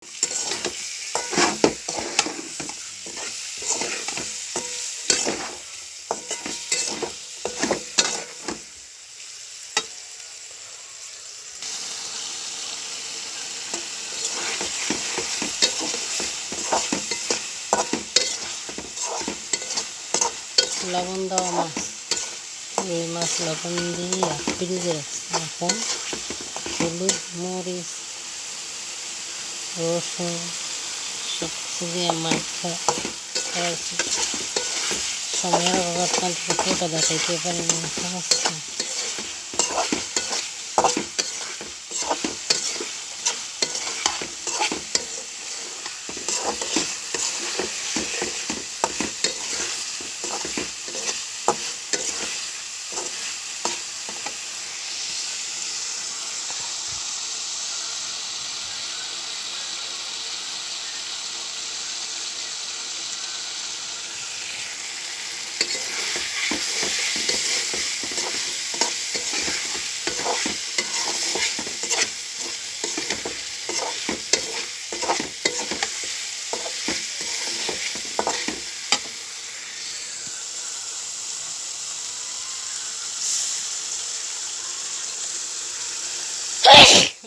লবণ দেওয়া মাছ, এই মাছ লবণ দিয়ে ফ্রিজে এখন হলুদ, মরিচ, রসুন সব কিছু দিয়ে মাখা সময়ের অভাব আপনাদের ফোটা দেখাইতে পারি না। সমস্যা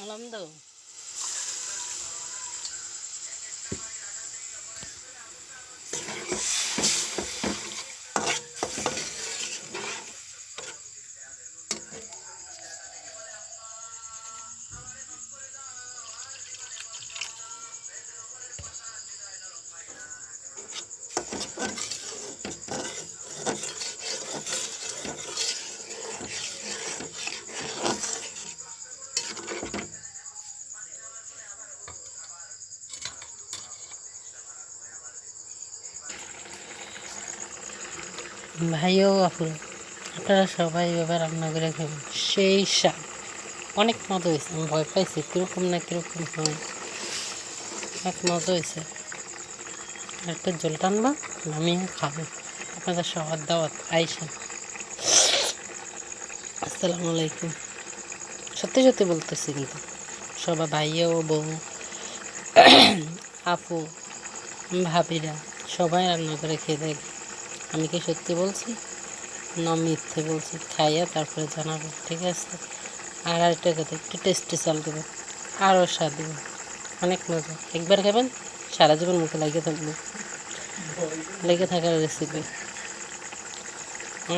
আনন্দ ভাইও আপু, আপনারা সবাই এবার রান্না করে খাবেন, সেই স্বাদ, অনেক মজা হয়েছে। আমি ভয় পাইছি কীরকম না কীরকম হয়, অনেক মজা হয়েছে। একটা জল টানবা, নামিয়ে খাবেন। আপনাদের সবার দাওয়াত, আইসেন। আসসালামু আলাইকুম। সত্যি সত্যি বলতেছি, কিন্তু সবাই ভাইয়া ও বউ, আপু, ভাবিরা সবাই রান্না করে খেয়ে দেখবে। আমি কি সত্যি বলছি না মিথ্যে বলছি? খাইয়া তারপরে জানাবো, ঠিক আছে? আর আরেকটা কথা, একটু টেস্টি চাল দেবেন, আরও স্বাদ দেবেন, অনেক মজা। একবার খাবেন, সারা জীবন মুখে লেগে থাকার রেসিপি,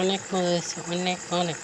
অনেক মজা হয়েছে, অনেক অনেক।